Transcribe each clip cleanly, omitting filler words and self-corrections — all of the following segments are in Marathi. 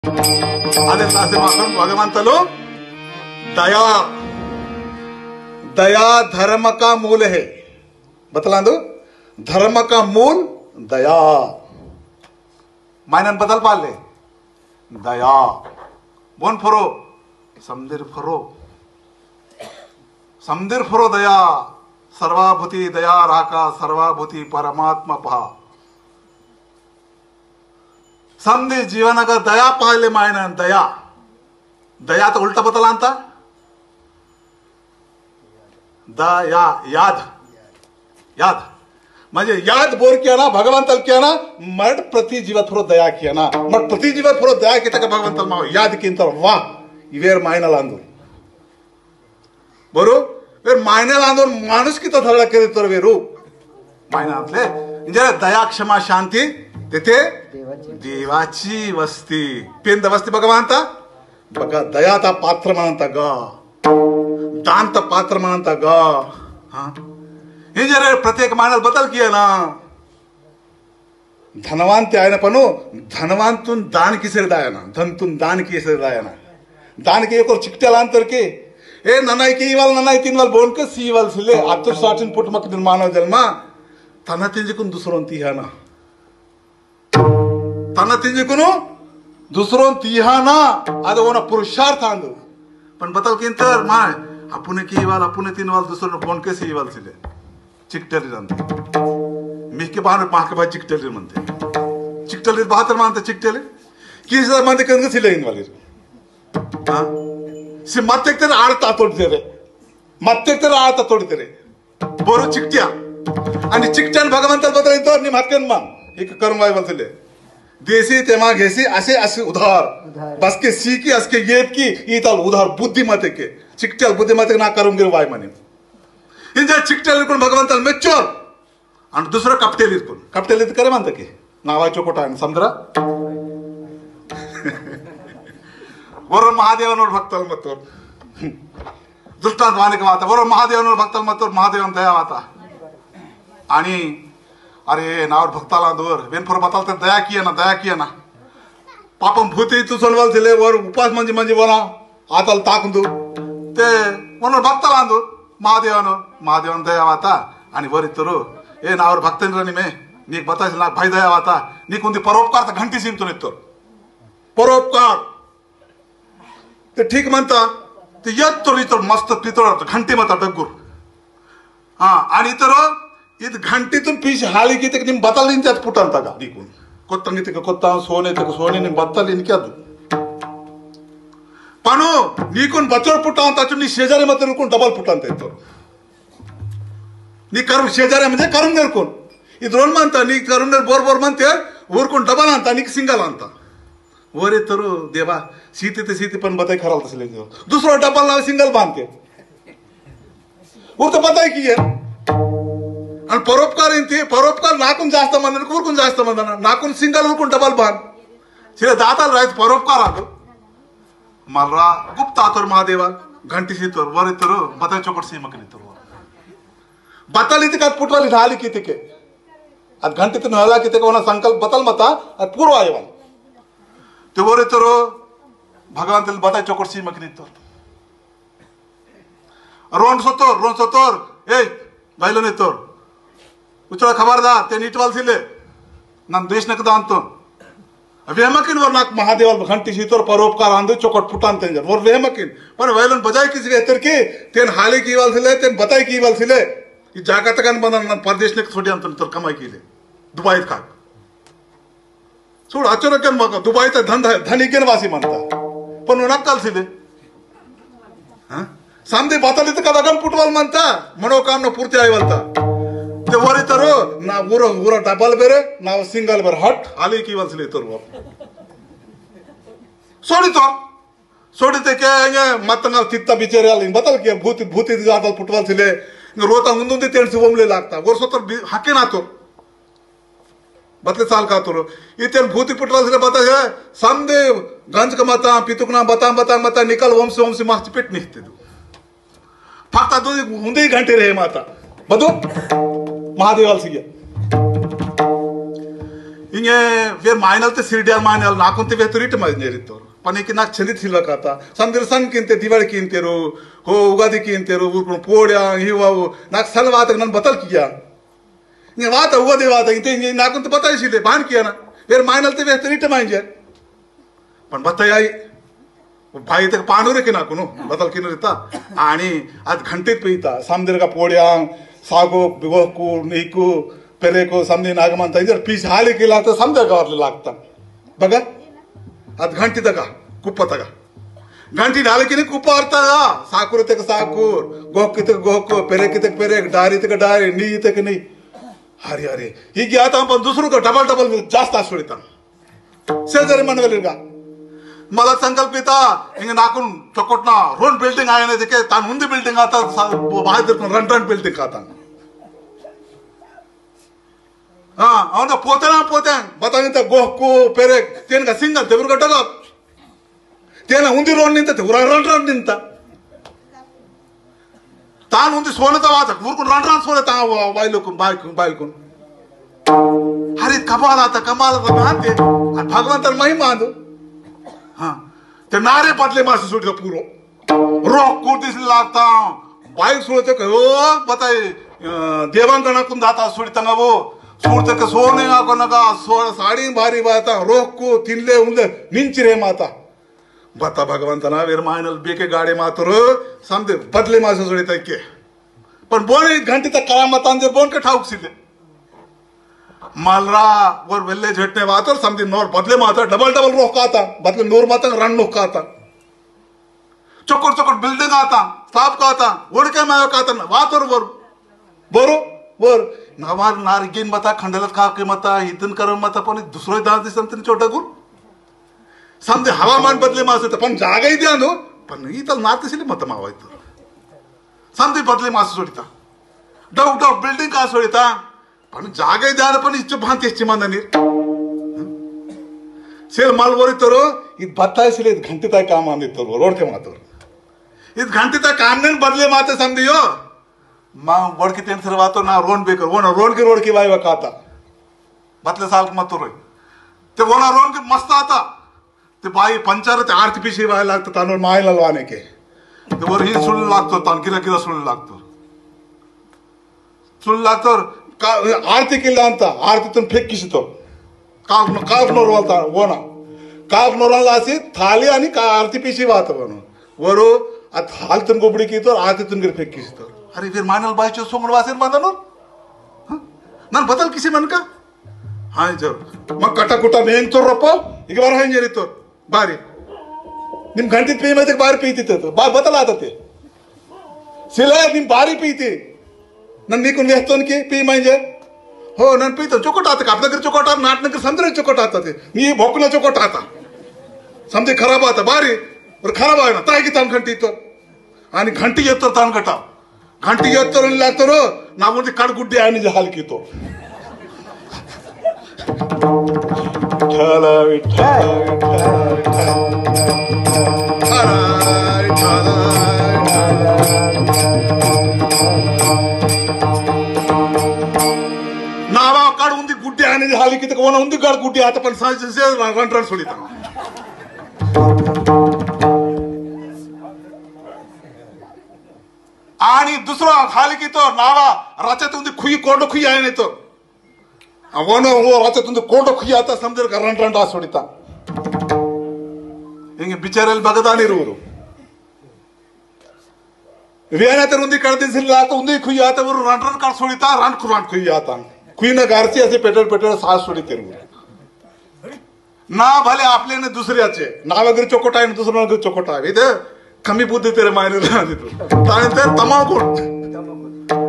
అదే రాసి మాత్రం భగవంతులు दया दया धर्म का मूल है बतला दो धर्म का मूल दया मायनन बदल पाले दया बोन फरो समंदिर फरो दया सर्वाभूती दया राका सर्वाभूती परमात्मा पहा समधी जीवन का दया पाहिले मायनन दया दया तो उल्टा बतला अंता दया याद याद म्हणजे याद बोर किया ना भगवंतल किया ना मर्ड प्रति जीवत फरो दया किया ना मर्ड प्रति जीवत फरो दया किया का भगवंतल माव याद किंतर वा इवेर मायनल आंदो बरो वेर मायनल आंदो माणूस की तो धरला केले तर वेरू मायनातले म्हणजे दया क्षमा शांती तेथे देवाची वस्ती पेंद वस्ती भगवंता बघा दयाता पात्र म्हणता ग दांत पात्र म्हणता ग हे जरे प्रत्येक माणूस बदल किया ना धनवान ते आहे ना पण धनवानतून दान किसे दायना धनतून दान किसे दायना दान के एक चिकट्याला अंतर के ए ननाई की इवाल ननाई तीन वाल बोन के सी वाल सिले आतुर साठीन पुटमक निर्माण जन्मा तना तिंजिकून दुसरोन ती है ना तना तिंजिकून दुसरोन ती है ना आदे वना पुरुषार्थ आंदो पण बतल किंतर माय आपुने की इवाल आपुने तीन वाल दुसरोन बोन के सी इवाल सिले चिकटली जानते मी के बाहर पाह के बाद चिकटली म्हणते चिकटली बहातर मानते चिकटली किस मानते कंग सिले इन वाली हां सी मत्ते तेरे आडता तोडते रे मत्ते तेरे आडता तोडते रे बोरो चिकट्या आणि चिकट्यान भगवंताला बदल तो नि मातकन मान एक कर्म वाय बसले देसी तेमा घेसी असे असे उधार बस के सी की असके येत की इताल उधार बुद्धिमते के चिकट्याल बुद्धिमते ना करून गे वाय माने इंजा चिकट्याल कोण भगवंताला मेच्चोर आणि दुसरं कपटेलीत करे म्हणता की नावाचो कोटा आणि समद्रा वरून महादेवानवर भक्ताल मतोर दृष्टांत वानिक वाता वरून महादेवानवर भक्ताल मतोर महादेवन दया वाता आणि अरे नावर भक्ताला दोर वेनफोर बताल तर दया किया ना पापम भूती तू सोनवाल दिले वर उपास म्हणजे वना आताल ताकंदू ते वनवर भक्ताला अंदू महादेवन दया वाता आणि वर इतरो ए नावर भक्तेंद्रनी मे नीक बतायस ना भाई दया वाता नीक उंदी परोपकार तर घंटी सिंतून येतो परोपकार ते ठीक म्हणता ते येतो इतर मस्त पितळ घंटी मता डग्गूर हा आणि इतर इत घंटीतून पीस हाली की ते निम बतालिन त्यात पुटांता गा निकून कोत्तंगी ते कोत्ता सोने निम बतालिन क्या दू पानो नीकून बचोर पुटांता नी शेजारी मध्ये रुकून डबल पुटांता येतो नी करू शेजारी म्हणजे करून गेल कोण इ दोन म्हणता नी करून बोर म्हणते उरकून डबल आणता नी सिंगल आणता वर येतो देवा सीते पण बताय खराल तसले दुसरा डबल नाव सिंगल बांधते उरत बताय की आहे आणि परोपकार नाकून जास्त म्हणणार उरकून जास्त म्हणणार नाकून सिंगल उरकून डबल बांध शिरे दाताला राहायचं परोपकार आतो मला गुप्त आतोर महादेवा घंटी सीतोर वर येतो बताय चोकट सीमक येतो बताली ते का पुटवाली झाली की ते आज घंटीतून हला की ते कोणा संकल्प बतल मता पूर्व आयवाल ते वर येतो भगवान तेल बताय चोकट सीमक येतो रोन सोतोर ए बायलो नेतोर उचला खबरदार ते नीटवाल सिले नन देश नक दांतो वेहमकिन वर नाक महादेवाल घंटी सीतोर परोपकार आंदो चोकट फुटान तेंजर वर वेहमकिन पण वैलन बजाय किस वेतर के तेन हाले की वाल सिले तेन बताय की वाल सिले ई जागा तकन बनन परदेश नक थोडी अंतर तर कमाई केले दुबईत का सोड अचानक मग दुबईत धनिकेन वासी म्हणता पण नक्कल सिले हां सामदे बताली तर कदागन पुटवाल म्हणता मनोकामना पूर्ती आयवलता ते वर तर ना उर डबल बेरे ना सिंगल बेर हट आली की वलसले तर वर सोडिते के मतंग तित्ता बिचारे आली बतल के भूती जादल पुटवाल सिले रोता हुंदुंदी तेणसी ओमले लागता वर्ष तर हाके ना तो बतले साल का तो इतेन भूती पुटवाल सिले बता है समदे गंज का मता पितुकना बता निकल वंश मास्ती पेट निघते फक्त दो हुंदे घंटे रहे माता बदो महादेवाल सिया ಹಿಂಗೆ ವೇರ್ ಮಾಯನಲ್ತೆ ಸಿರಿಡಿಯಲ್ ಮಾಯನಲ್ ನಾಕುಂತೆ ವೇತುರಿಟ್ಟು ಮಾಡಿನೇರಿತ್ತವ್ರು ಪನಿಕ್ಕೆ ನಾಲ್ಕು ಚಂದಿತ್ ಹಿಲ್ವಕಾತ ಸಂದಿರ ಸಂಕಿಂತೆ ದಿವಾಳಿಕೆ ಇಂತೇರು ಹೋ ಉಗಾದಿಕ್ಕೆ ಇಂತೇರು ಊರ್ಕೊಂಡು ಪೋಡ್ಯ ಇವು ನಾಲ್ಕು ಸಲ ವಾತ ನನ್ನ ಬತಲ್ಕಿಯ ಹಿಂಗೆ ವಾತ ಉಗಾದಿ ವಾತ ಇಂತ ಹಿಂಗೆ ನಾಕುಂತ ಬತಾಯಿಸಿದೆ ಬಾನ್ಕಿಯನ ವೇರ್ ಮಾಯನಲ್ತೆ ವೇತುರಿಟ್ಟು ಮಾయింಜೆ पण बताई भाई तक पांडुरे की नाकू बदल की नता आणि आज घंटीत पिता समदीर का पोड्या सागो बिगोकू नीकू पेरेको समदी नागमंत इधर पीस हाली केला तर समजा गावातले लागतात बघा आज घंटी तका कुप्प तका घंटी ढाले की नाही कुप्प अर्था साकूर तक साकूर गोक तक गोक पेरेक तक पेरेक डारी तक डारी नी तक नहीं अरे अरे ಹೀಗೆ ಆತ पण दुसरं का डबल जास्त असोळीता शेजारी म्हणवेल का मला संकल्पिता हिंग नाकून चकोटना रोन बिल्डिंग आहे ना तिथे तान उंदी बिल्डिंग आता बाहेर रन बिल्डिंग आता हा ಅವನ ಪೋತೆ ಬತಾನಿಂತ ಗೋಹಕು ಪೆರೆ ತೇನ್ का ಸಿಂಗಲ್ ತೆಗುರು ಗಟ್ಟಗ ತೇನ ಉಂದಿ ರೋನ್ ನಿಂತ ರನ್ ನಿಂತ ತಾನ್ ಉಂದಿ ಸೋನತ ವಾತ ಊರ್ಕೊಂಡು ರನ್ ಸೋನೆ ತಾ ಬಾಯ್ಲುಕು ಬಾಯ್ಕು ಹರಿ ಕಮಾಲ ಮಾತೆ ಭಗವಂತನ ಮಹಿಮಾ ಅದು हाँ ते नारे पतले मासे सुट का पूरो रोक कुर्ती से लागता बाइक सुरते कहो बताए देवांगना कुन दाता सुड़ता वो सुरते के सोने को नगा साड़ी भारी बाता रोक को तिल्ले उंदे निंचिरे माता बता भगवंतना वीर मायनल बेके गाड़ी मातरो समझे बदले मासे सुड़ता के पण बोने घंटे तक करामत अंदर बोन के ठाउक सिले मालरा और वेल्ले झटने वातर समझी नोर बदले माता डबल रोक आता बदले नोर माता रन रोक आता चोकोट बिल्डिंग आता स्टाफ का आता ओडके में आता वातर वर बरो वर नावार नारगीन मता खंडलत का के मता इतन कर मता पण दुसरो दास दिसंतनी छोटा गुर समझे हवामान बदले मासे पण जागा द्या नो पण इतल नातसिले मत मावायतो समझे बदले मासे सोडिता डव बिल्डिंग का सोडिता पण जागा द्यार पण इच्छ भांती ಹೆಚ್ಚಿ ಮಂದನಿ ಸೇಲ್ ಮಾಲ್ವರಿತರು ಇದು ಬತ್ತಾಯಿಸಲಿ ಇದು ಗಂಟಿತ ಕಾಮ ಅಂದಿತ್ತು ರೋಡ್ಕೆ ಮಾತು ಇದು ಗಂಟಿತ ಕಾಮನೇನ್ ಬದಲೇ ಮಾತೆ ಸಂದಿಯೋ ಮಾ ಬಡ್ಕಿ ತೆನ್ಸರ ವಾತು ನಾ ರೋನ್ ಬೇಕು रोड की वायवा खाता बदले साल मत रोय ते वोना रोन की मस्त आता ते बाई पंचार ते आरती पिशी वाय लागतं तानोर माय ललवाने के ते वर ही सुळ लागतो तान किरा सुळ लागतो आरती केला ಅಂತ आरतीतून फेकिसतो काफनोर वालता वोना काफनोरला अशी थाली आणि आरती पिशी वाहत बनून वरो आता हालतून गोबडी कीतो आरतीतून गिर फेकिसतो अरे फिर मानल बायचो सोंगड वासेन बांधनो नन बदल किसी मन का हां जर मग कटाकुटा नेंग तो रपो ಈಗ ಬಾರ ಹೆಂಜರಿतो ಬಾರಿ ನಿಮ್ ಗಂಟಿ ಪೀ ಮತ್ತೆ ಬಾರಿ ಪೀತಿತ್ತು ಬಾ ಬದಲ ಆತತೆ ಸಿಲ ನಿಮ್ ಬಾರಿ ಪೀತಿ नन नीकून वेचतोन की पी म्हणजे हो नन पीतो चोकोट आता का आपल्याकडे चोकोट नाटनगर समजा चोकोट आता ते मी भोकला चोकोट आता समजे खराब आता बारी बरं खराब आहे ना ताय की तान घंटी तो आणि घंटी येतो तान गटा घंटी येतो लागतो रो नामोदी कडगुड्डी आणि जहाल की तो ठाला नावा काढ उंदी गुड्डी आणि झाली की कोणा उंदी काढ गुड्डी आता पण रन सोडिता आणि दुसरा खाली की तो नावा राच्यात उंदी खुई कोंड खुई आहे नाही तो वन हो राच्यात उंदी कोंड खुई आता समजेल का रन सोडिता ಹಿಂಗೆ ಬಿಚಾರಲ್ಲಿ ಬಗದಾನಿರುವರು वेना तर उंदी कळते आता उंदी खुई आता वर रन काढ सोडिता रन खुई आता खुईन गारची असे पेटल सास सोडिते ना भले आपले ना दुसऱ्याचे नाव वगैरे चोकोट आहे दुसरं वगैरे चोकोट आहे इथे कमी बुद्धी तेरे मायने त्यानंतर तमाम कोण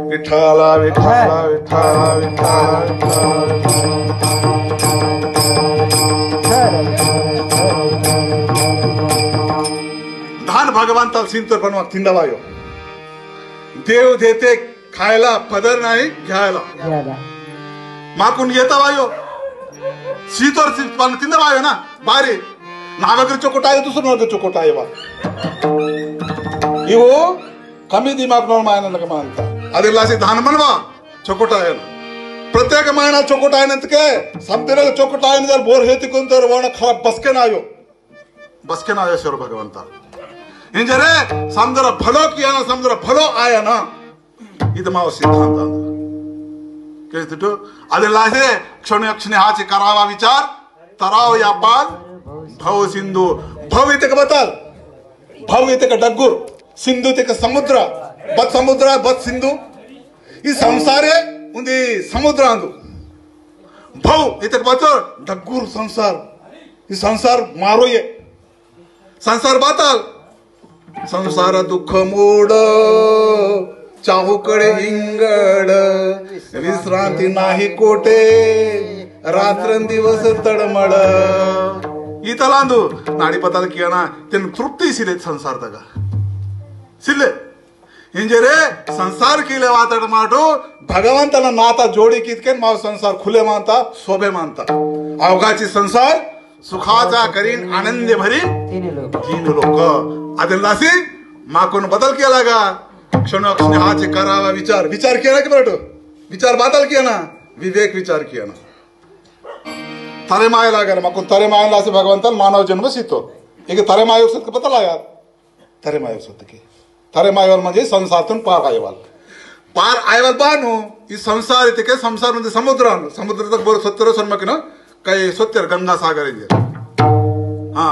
विठ्ठला विठ्ठला विठ्ठला धान भगवंता सिंतर पण मग थिंडवायो देव देते खायला पदर नाही घ्यायला माकून येता वायो शीतोर पण तिंदवायो ना बारी नावगरी चोकोट आहे दुसरं नगर चोकोट आहे वा इवो कमी दिमाग मायना मानता ಅದೆಲ್ಲ ಧಾನ ಮನ್ವಾ ಚೊಕೋಟ प्रत्येक मायना चोकुट आयनंतके समतिरग चोकुट आयन जर ಬೋರ್ ಹೇತಿಕೊಂತರು ವಣ ಖರಾಬ್ ಬಸ್ಕೆ ನಾಯೋ ಶೋರ್ ಭಗವಂತ ಇಂಜರೆ ಸಮುದ್ರ ಫಲೋ ಕಿಯಾನ ಸಮುದ್ರ ಫಲೋ ಆಯನ ಇದು ಮಾವ ಸಿದ್ಧಾಂತ ಕೇಳ್ತಿಟ್ಟು ಅದೆಲ್ಲಾದೆ ಕ್ಷಣೆ ಹಾಚಿ करावा विचार तराव या पार भव सिंधू भव इथे का बतल भव इथे का डग्गूर सिंधू ते का समुद्र बत सिंधू ಈ ಸಂಸಾರ ಉಂದಿ ಸಮುದ್ರ ಅಂದು ಭೌ ಇತಕ ಬಾತ ಡಗ್ಗೂರ್ ಸಂಸಾರ ಈ ಸಂಸಾರ ಮಾರೋಯೆ संसार बाताल संसार दुःख मोड चाहूकडे हिंगड विश्रांती नाही कोटे रात्रंदिवस तडमड ಈತಲಾಂದು ನಾಡಿ ಪತಾಲ ಕಿಯನ ತೆನ್ ತೃಪ್ತಿ ಸಿಲೆ ಸಂಸಾರದಾಗ ಸಿಲೆ ಇಂಜರೆ संसार केले वातड माटो भगवंतನ नाता जोडी कितकेन माव संसार खुले मानता शोभे मानता अवघाची संसार सुखाचा करीन आनंद भरीन तीन लोक ಅದೆಲ್ಲಾಸಿ माकून बदल केला का क्षणोक्षणी हाचे करावा विचार केला की बरं विचार बदल किया ना विवेक विचार किया ना तरे माय लागेल माकून तरे मायला असे भगवंताला मानव जन्म सितो एक तरे माय उसत पता यार तरे माय उसत की तरे मायवर म्हणजे संसारातून पार आयवाल बानू ಈ ಸಂಸಾರ ಇತಕ್ಕೆ ಸಂಸಾರ म्हणजे समुद्रात बर सत्तर सन्मकिन काही सत्तर गंगा सागर ಇದೆ हा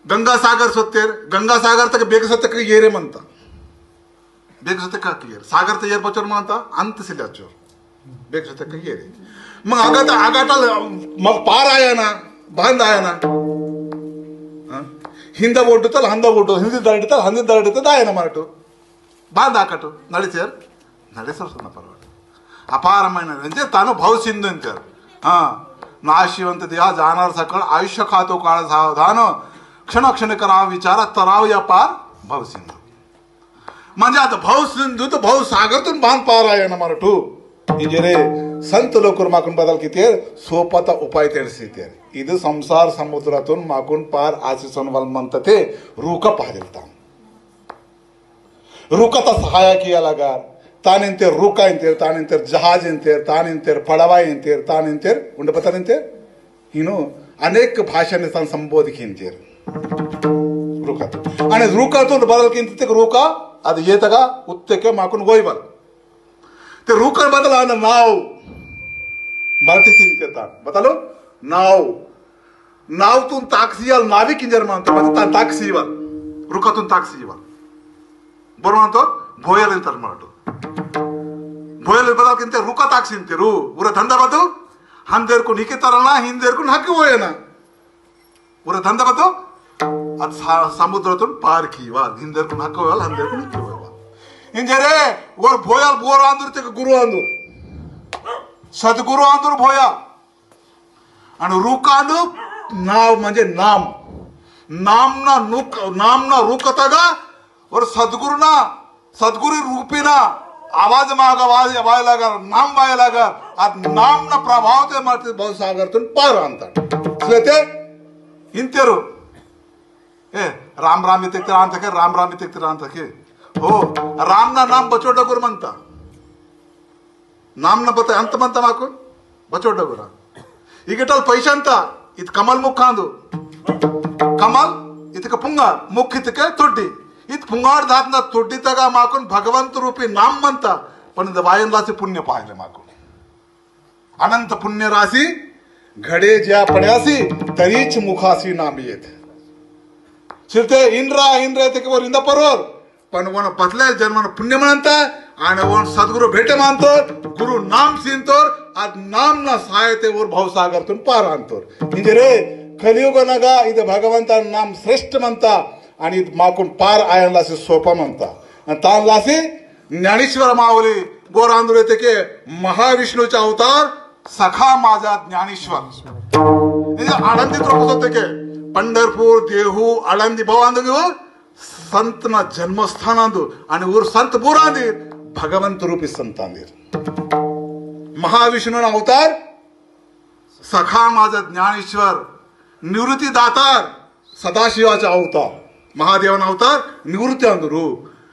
गंगा सागर सत्तर गंगा सागर तक बेग सत्तर येरे म्हणता बेग सत्तर का येर सागर तर येर बचर म्हणता अंत सिल्याचोर बेग सत्तर येरे मग आगाटा मग पार आया ना बांध आया ना ಹಿಂದ ಓಟುತ್ತಲ್ಲ ಹಂದ ಓಟು ಹಿಂದಿ ದಾಡಿತ್ತಲ್ಲ ಹಂದಿ ದಾಡಿತ್ತ ದಾಯನ ಮಾರಟು ಬಾಂಧ ಹಾಕಟು ನಡಿಸೇರ್ ನಡೆಸರ್ಸನ್ನ ಪರವಾಡ अपारమైన म्हणजे तानो भाव सिंधू अंतर हा नाशिवंत देहा जाणार सकळ आयुष्य खातो काळ सावधान क्षण करावा विचार तराव या पार भाव सिंधू म्हणजे आता भाव सिंधू तर भाव सागरतून बांध पार आहे ना मराठू इंजरे संत लोकर माकून बदल किती सोपता उपाय तेडसिते ಇದು ಸಂಸಾರ ಸಮುದ್ರತून माकून पार आचीसनवाल म्हणत ते रूक पाहिलता रूकता सहाय किया लगा तानिंतेर रूका इंतेर तानिंतेर जहाज इंतेर तानिंतेर पडवा इंतेर तानिंतेर उंड पता निंतेर हिनो अनेक भाषाने तान संबोधित इंतेर रूकात आणि रूकातून बदल किंते रूका ಅದು येतಗ उत्तेके माकून गोयबल ते रूका बदल आना नाव मराठी तीन करता बतालो नावतून ताकसीवाल नाविक इंजर मानतो म्हणजे ताकसीवाल रुकातून ताकसीवाल बरोबर म्हणतो भोयल अंतर मारतो भोयल बदल किंते रुका ताकसींते रू उर धंदा बतो हंदेर को निके तरना हिंदेर को नाके होयना उर धंदा बतो आज समुद्रातून पार कीवाल हिंदेर को नाके होयवाल हंदेर को निके होयवाल इंजरे वर भोयल बोर आंदूर ते गुरु आंदूर सद्गुरु आंदूर भोयल आणि रुकांदू नाव म्हणजे नामना रुकतागा और सद्गुरु रूपीना आवाज मागा वायला नाम वायला आज नामना प्रभाव ते मारते बहुत सागरतून पार आणतात ते इंतेरू राम राम इथे आणता के राम इथे आणता के हो रामना नाम बचोडगुर म्हणता नामना बत अंत म्हणता माकून बचोडगुरा इगटल पैशांत इत कमल मुखांदू कमल इतक पुंगार मुख इतक तोड्डी इत पुंगार धातना तोड्डी तगा माकून भगवंत रूपी नाम म्हणता पण वायनलाचे पुण्य पाहिले माकून अनंत पुण्य राशी घडे ज्या पड्यासी तरीच मुखासी नाम येत शिरते इंद्रा ते वर इंदा परवर पण वन पतल्या जन्मान पुण्य म्हणता आणि वन सद्गुरु भेटे मानतो गुरु नाम सिंतोर आज नाम ना सहायते वर भावसागरतून पार आणतोर म्हणजे रे कलियुग नगा इथे भगवंता नाम श्रेष्ठ म्हणता आणि माकून पार आयनला सोपा म्हणता आणि तानलासी ज्ञानेश्वर माऊली बोर आंदोल येते की महाविष्णूचा अवतार सखा माझा ज्ञानेश्वर आनंदित रोख होते की पंढरपूर देहू आळंदी भाऊ संतना जन्मस्थान आंदू आणि ऊर संत बोर आंदीर भगवंत रूपी संत आंदीर महाविष्णू अवतार सखा माझा ज्ञानेश्वर निवृत्ती दातार सदाशिवाचा अवतार महादेवन अवतार निवृत्ती अंदरू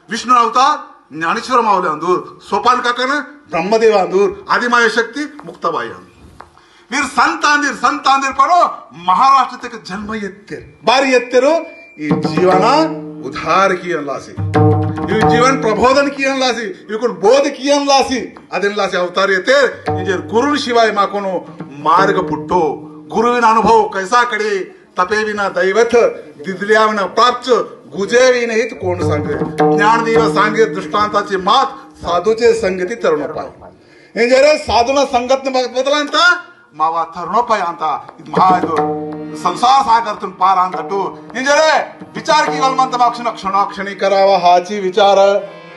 विष्णू अवतार ज्ञानेश्वर माऊली अंदूर सोपान काकान ब्रह्मदेव अंदूर आदिमाया शक्ति मुक्ताबाई अंदूर वीर संत अंदीर पड़ो महाराष्ट्र तक जन्म एत्तेर बारी एत्तेरो ಈ ಜೀವನ ಉದ್ಧಾರ ಕಿಯನ್ಲಾಸಿ ಈ ಜೀವನ ಪ್ರಬೋಧನ ಕಿಯನ್ಲಾಸಿ ಇವ್ಕೊಂಡು ಬೋಧ ಕಿಯನ್ಲಾಸಿ ಅದನ್ಲಾಸಿ ಅವತಾರ येते म्हणजे गुरु शिवाय माकोनो मार्ग पुट्टो गुरुविन अनुभव कैसा कडे तपेविना दैवत दिदल्याविना प्राप्त गुजेविना हित कोण सांगे ज्ञानदेव सांगे दृष्टांताची मात साधूचे संगती तरुणोपाय म्हणजे रे साधूना संगत बदलांत मावा तरुणोपाय ಅಂತ ಮಹಾ ಇದು संसार सागरातून पार आणतो म्हणजे रे विचार केवल मंत माक्षण क्षणोक्षणी करावा हाची विचार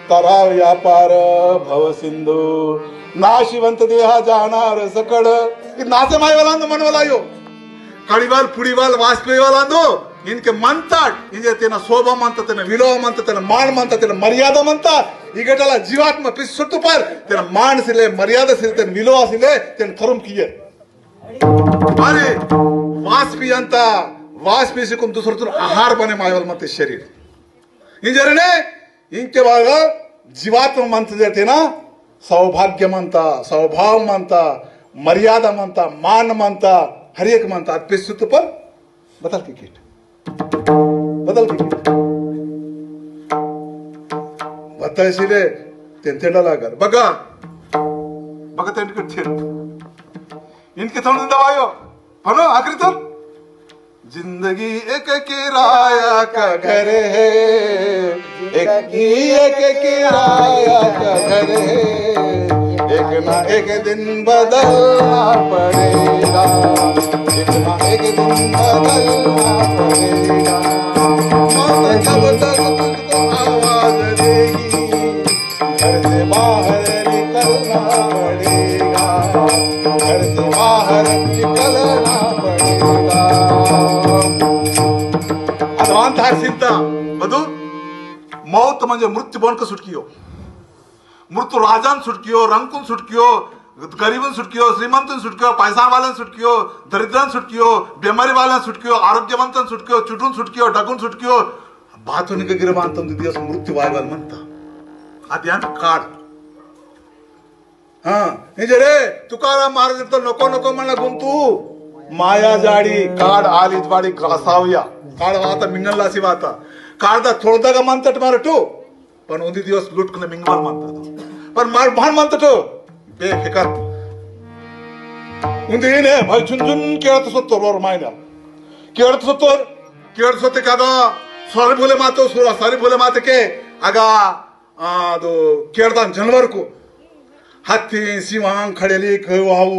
तरा व्यापार भव सिंधू नाशिवंत देहा जाणार सकड नाचे मायवाला मनवला यो कळीवाल पुडीवाल वासपेवाला दो इनके म्हणतात म्हणजे त्यांना शोभा म्हणतात त्यांना विलोह म्हणतात त्यांना मान म्हणतात त्यांना मर्यादा म्हणतात इगटाला जीवात्मा पिसुट्टू पार त्यांना मान सिले मर्यादा सिले त्यांना विलोह सिले त्यांना करून किये अरे वासपी सिकून दुसरतून आहार बने मायवल म्हणते शरीर इंजरने इंके बाग जीवात्म म्हणत जाते ना सौभाग्य म्हणता स्वभाव म्हणता मर्यादा म्हणता मान म्हणता हर एक म्हणता पिसुत पर बदल तिकीट बतायसिले तेंतेडा लागर बघा तेंडकट इनके थोडं दवायो पनो आखरी तर जिंदगी एक किराया का घर है एक किराया का घर है एक ना एक दिन बदलना पड़ेगा एक ना एक दिन बदलना पड़ेगा मौत जब तक तुझको आवाज देगी घर से बाहर निकलना पड़ेगा घर से बाहर निकलना पड़ेगा अनवांत चिंता बधू मौत म्हणजे मृत्यू बनक सुटकियो मृत्यू राजान सुटकियो रंकून सुटकियो गरीबन सुटकियो श्रीमंतन सुटकियो पैसावालन सुटकियो दरिद्रन सुटकियो बेमारी वालन सुटकियो आरोग्यवंतन सुटकियो चुटून सुटकियो डगून सुटकियो बातून गिरबांत दिवस मृत्यू वायवाल म्हणता आद्यान काढ हा म्हणजे रे तुकाराम महाराज तर नको नको म्हणला गुंतू माया जाडी काढ आलीच वाडी घासावया काढ वाता मिंगललासी वाता काढदा थोडदा म्हणतात मारटू पण उदी दिवस लुटकन मिंगल म्हणतात पण मार भान म्हणतात बेफिकर उदी ने भाई झुंझुन केळत सत्तर मायना केळत सत्तर कादा सारी बोले मातो सारी बोले माते के आगा ಅದು ಕೇಳ್ತಾನ ಜನವರ್ಕು ಹತ್ತಿ ಸಿಂಹಾಂಗ್ खडेली खय वाहू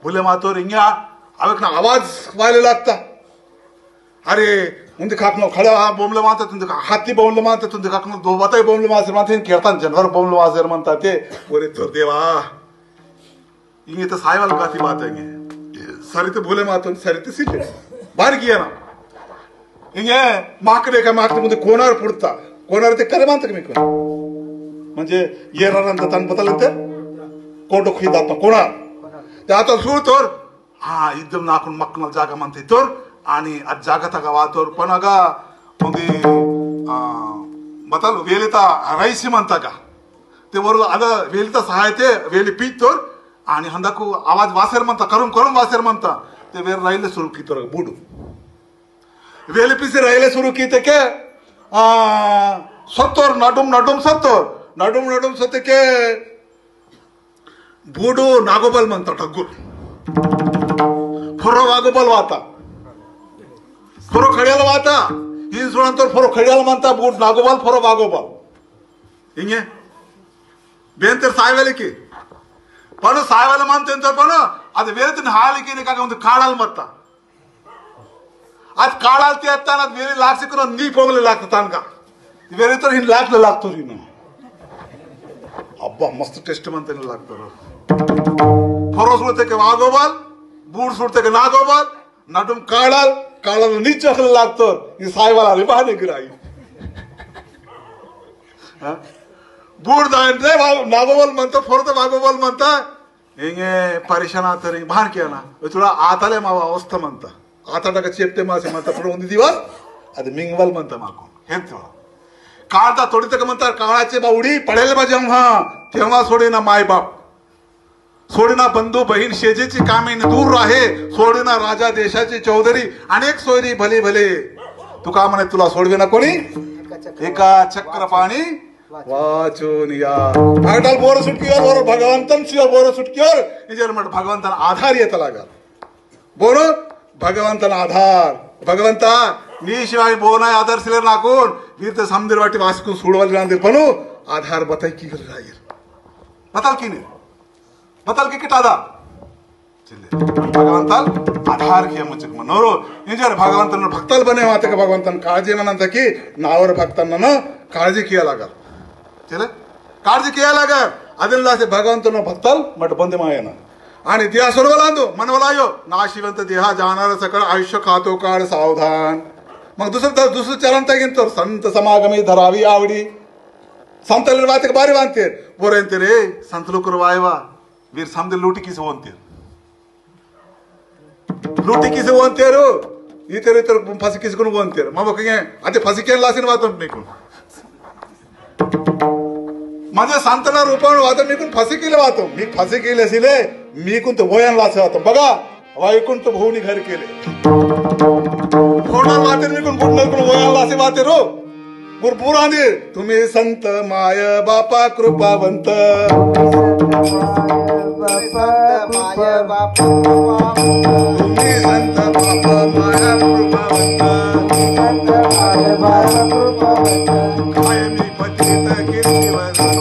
बोले मातोर हिंगा अवेक ना आवाज व्हायला लागता अरे उंदे काकनो खडा बोंबले मानता तुंदे हाती बोंबले मानता तुंदे काकनो दो बताय बोंबले मानता मानते केळतान जनवर बोंबले वाजर म्हणता ते ओरे तर देवा हिंगे तर सायवाल गाती बात है सारी ते बोले मातो सारी ते सिले बार किया ना हिंगे माकडे का माकडे मध्ये कोणावर पुडता कोणावर ते करे मानता मी कोण म्हणजे येरानंत तन बदलते कोटो खिदात कोणा ते आता सुर तोर हा इदम नाकून मक्कल जागा म्हणते तोर आणि आज जागा तगा वातोर पण अगा म्हणजे बतल वेलिता रैसी म्हणता का ते वर अग वेलिता सहायते वेली पीत तोर आणि हंदाकू आवाज वासेर म्हणता करून वासेर म्हणता ते वेर राहिले सुरू की तोर बुडू वेली पिसे राहिले सुरू की ते के सत्तर नडुम सत्ते के बूडू नागोबल म्हणता ठगूर फोरो वागोबल वाता फोरो खड्याला वाता ही सोडंतर फोरो खड्याला म्हणता बूड नागोबल फोरो वागोबल हिंगे बेन तर सायवेले की पण सायवेले म्हणते तर पण ಅದು ವೇದಿನ ಹಾಲಿಗೆ ಕಾಗ ಒಂದು ಕಾಡಲ್ ಮತ್ತ आज काढाल ते असताना वेरी लागसे करून नी पोगले लागत तानका वेरी तर हिन लागले लागतो री ना अब्बा मस्त टेस्ट म्हणते लागतो फरो सुरते के वागोबल बूड सुरते के नागोबल नडुम काढाल नीच लागतो ही सायवाला रे बाने गिराई बूड दान रे नागोबल म्हणतो फरो तर वागोबल म्हणता हिंगे परेशान तरी भान किया ना तुला आताले मावा अवस्था म्हणता आता चेपते मासे म्हणता पण ಒಂದು ದಿವಸ ಅದು ಮಿಂಗವಲ್ ಮಂತ ಮಾಕು ಹೇಳ್ತೀವ काळदा तोडीत का म्हणतात काळाची बावडी पडेल बा जेव्हा तेव्हा सोडेना माय बाप सोडेना बंधू बहीण शेजेची कामे दूर राहे सोडेना राजा देशाची चौधरी अनेक सोयरी भले भले तुका म्हणे तुला सोडवे ना कोणी एका चक्र पाणी वाचून या भागडाल बोर सुटकीवर बोर भगवंतन शिव बोर सुटकीवर निजर म्हण भगवंतन आधार येत लागा बोर भगवंतन आधार भगवंता मी शिवाय बोनाय आधार सिलेर नाकून वीर समंदर वाटी वासकून सुडवाली रांदे पणू आधार बताई की कर राहील बताल की नाही बताल की किट आधार भगवंताल आधार किया मुझे मनोरो निजर भगवंतन भक्तल बने वाते का भगवंतन काळजी म्हणत की नावर भक्तांना काळजी किया लागल चले काळजी किया लागल अदिल्ला से भगवंतन भक्तल मट बंद मायना आणि देहा सोडवलांदो मनवलायो नाशिवंत देहा जाणार सकळ आयुष्य खातो काळ सावधान मग दुसरं चरण तगिन तर संत समागमी धरावी आवडी संत वाते बारी बांधते बोरेंते रे संत लोकर वायवा वीर समझे लूटी किसे वंते लूटी किसे वंते रो इतर इतर फासी किसे कोण वंते मग कहे आता फासी केला असेल वाटत निकून माझ्या संतना रूपान वाटत निकून फासी केले वाटतो मी फासी केले असेले मी कोणतं वयन लासे वाटतो बघा वैकुंठ भवनी घर केले कोणा वाटे निकून कुठलं कोण वयन लासे वाटे रो गुरपुराने तुम्ही संत माय बापा कृपावंत तुम्ही संत बापा माया कृपावंत कायमी पतित कीर्तिवर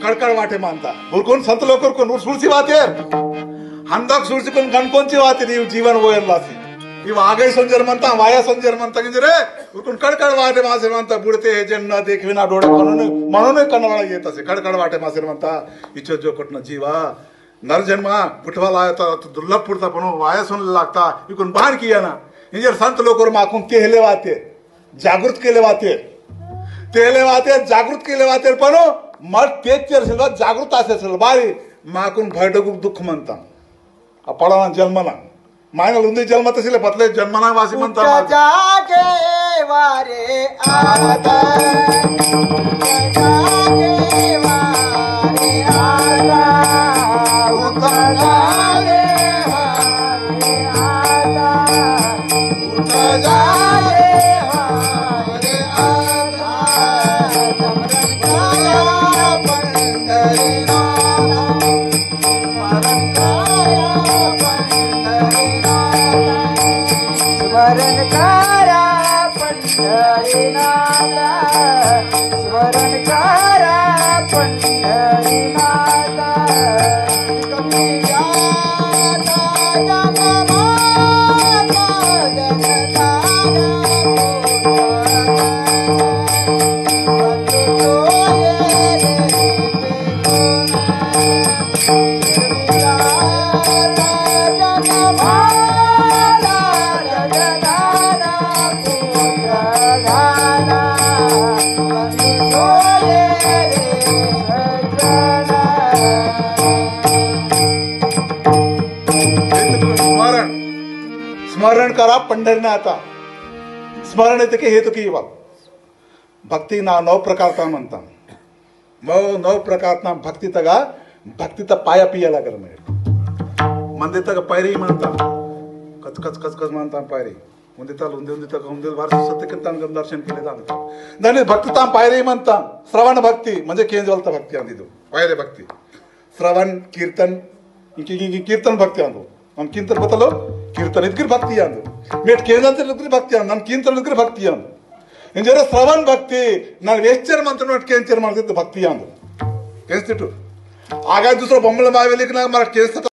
कड़कड़ वाटे मानता बुरकोन संत लोकर कोन सुरसी वाते हंदक सुरसी कोन गणकोनची वाते जीवन वोयन लासी इव आगे संजर म्हणता वाया संजर म्हणता की रे उठून कडकड वाटे मासे म्हणता बुडते हे जन्म देखविना डोळे म्हणून कनवाळा येत असे कडकड वाटे मासे म्हणता इच्छो जो कोटना जीवा नर जन्मा पुठवा लायता दुर्लभ पुरता पण वाया सुन लागता इकून बहान किया ना इंजर संत लोकर माकून केले वाते जागृत केले वाते तेले वाते जागृत केले वाते पण मग तेच चर्चेला जागृत असेल बारी माकून भयडगुक दुःख म्हणता पडाना जन्मना मायना लुंदी जन्म तसिले पतले जन्मना वासी म्हणता जागे वारे आता जागे वारे आता उतरागे वारे आता उतरागे वारे आता समरंगाया पंढरीनाथ स्मरण करा पंढरीनाथ स्मरण करा पंढरीनाथ कमी जाता जगमाता जगतारा स्मरण करा पंढरीनाथा स्मरण येते की हे तो की भक्ती ना नव प्रकारता म्हणता नव प्रकारता भक्ती तगा भक्ती तर पाया पियाला कर मंदिर तक पायरी म्हणता कच कच कच कच म्हणता पायरी मंदिर तल उंदे तक उंदे वार सत्यकंतान दर्शन केले जाणता दानी भक्ती ताम पायरी म्हणता श्रवण भक्ती म्हणजे केंजवलता भक्ती अंदिदो पायरे भक्ती श्रवण कीर्तन कीर्तन भक्ती अंदो हम कीर्तन बतलो कीर्तन इतकी भक्ती अंदो मेट केंजल इतकी भक्ती अंदो हम कीर्तन इतकी भक्ती अंदो इंजर श्रवण भक्ती ನಾನು ವೇಶ್ಚರ್ ಮಂತ್ರ ನೋಡಿ ಕೇಂಚರ್ ಮಾಡ್ತಿದ್ದು ಭಕ್ತಿ ಅಂದು ಕೇಳಿಸ್ತಿಟ್ಟು ಆಗ दूसरा ಬೊಮ್ಮಳ ಬಾವಿಲಿಕ್ಕೆ ನಾವು ಕೇಳಿಸ್ತ